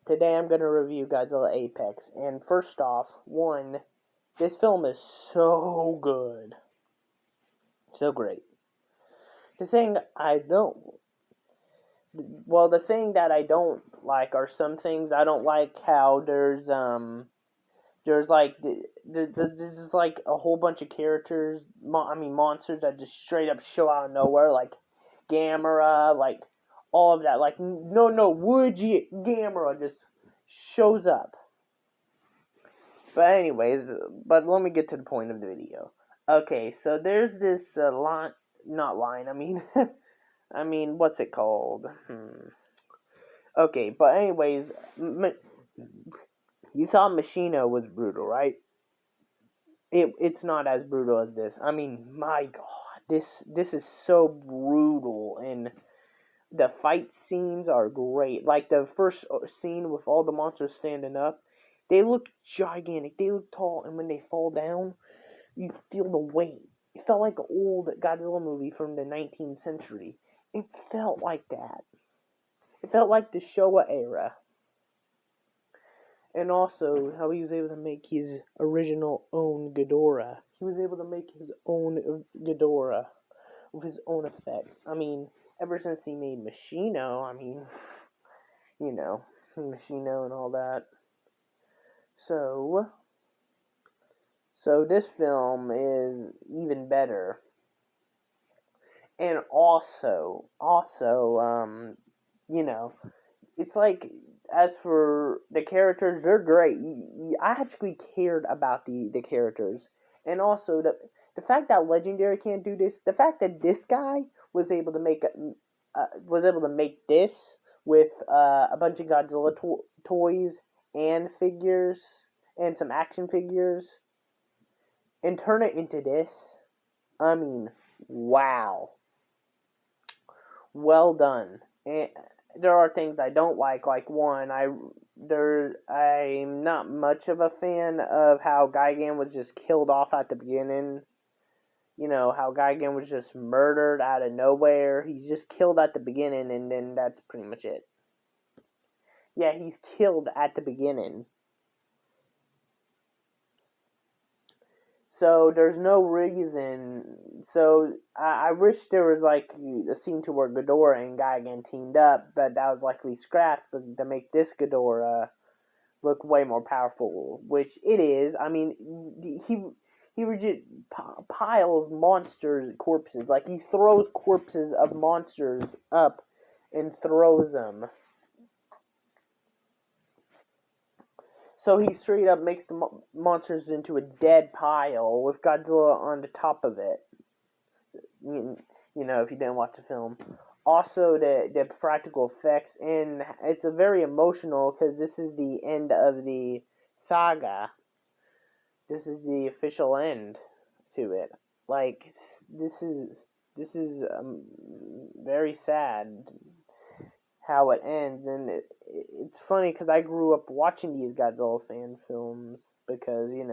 Today I'm going to review Godzilla Apex. And first off, this film is so good. So great. The thing that I don't like are some things. I don't like how there's like there's like a whole bunch of characters, monsters that just straight up show out of nowhere, like Gamera, like all of that. Like Gamera just shows up. But anyways, let me get to the point of the video. Okay, so there's this not line. What's it called? Okay, but anyways, you thought Machino was brutal, right? It's not as brutal as this. My God, this is so brutal, and the fight scenes are great. Like the first scene with all the monsters standing up, they look gigantic, they look tall, and when they fall down, you feel the weight. It felt like an old Godzilla movie from the 19th century. It felt like that. It felt like the Showa era. And also, how he was able to make his original own Ghidorah. He was able to make his own Ghidorah with his own effects. Ever since he made Machino, Machino and all that. So this film is even better. And also, it's like, as for the characters, they're great. I actually cared about the characters. And also, the fact that Legendary can't do this, the fact that this guy was able to make this with a bunch of Godzilla toys and figures and some action figures and turn it into this, wow. Well done. And there are things I don't like. Like one, I'm not much of a fan of how Gigan was just killed off at the beginning. How Gigan was just murdered out of nowhere. He's just killed at the beginning, and then that's pretty much it. Yeah, he's killed at the beginning. So there's no reason. So I wish there was like a scene to where Ghidorah and Gigan teamed up, but that was likely scrapped. But to make this Ghidorah look way more powerful, which it is. He legit piles monsters' corpses. Like he throws corpses of monsters up and throws them. So he straight up makes the monsters into a dead pile with Godzilla on the top of it. If you didn't watch the film. Also, the practical effects, and it's a very emotional because this is the end of the saga. This is the official end to it. Like, this is very sad how it ends, and it's funny because I grew up watching these Godzilla fan films because, in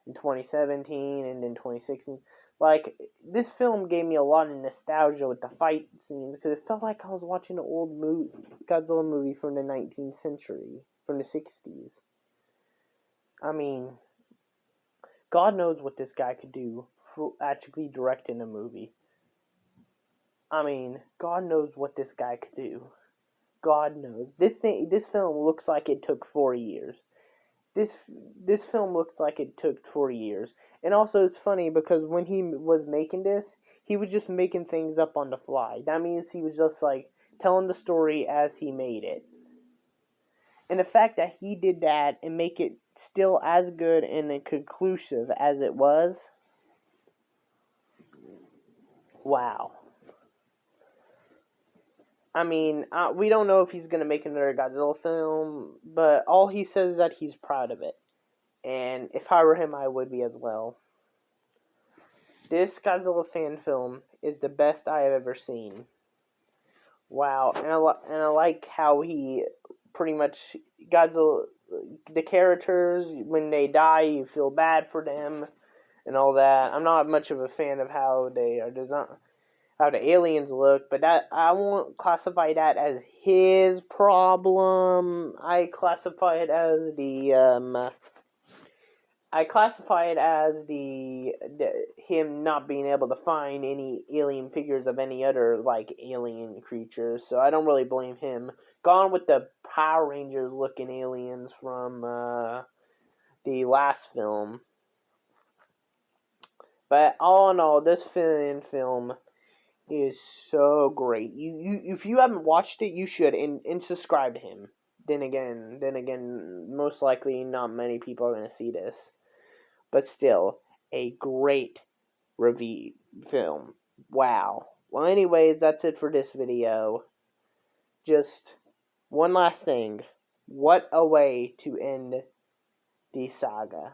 2017 and in 2016, like, this film gave me a lot of nostalgia with the fight scenes because it felt like I was watching an old Godzilla movie from the 19th century, from the 60s. God knows what this guy could do for actually directing a movie. God knows what this guy could do. God knows. This film looks like it took 4 years. This film looks like it took 4 years. And also, it's funny because when he was making this, he was just making things up on the fly. That means he was just like telling the story as he made it. And the fact that he did that and make it still as good and conclusive as it was, wow. We don't know if he's going to make another Godzilla film, but all he says is that he's proud of it. And if I were him, I would be as well. This Godzilla fan film is the best I have ever seen. Wow. And I like how he pretty much, Godzilla, the characters, when they die, you feel bad for them and all that. I'm not much of a fan of how they are designed. how the aliens look, but that I won't classify that as his problem. I classify it as the him not being able to find any alien figures of any other like alien creatures. So I don't really blame him. Gone with the Power Rangers looking aliens from the last film. But all in all, this film is so great. If you haven't watched it, you should and subscribe to him. Then again, most likely not many people are gonna see this. But still, a great review film. Wow. Well, anyways, that's it for this video. Just one last thing. What a way to end the saga.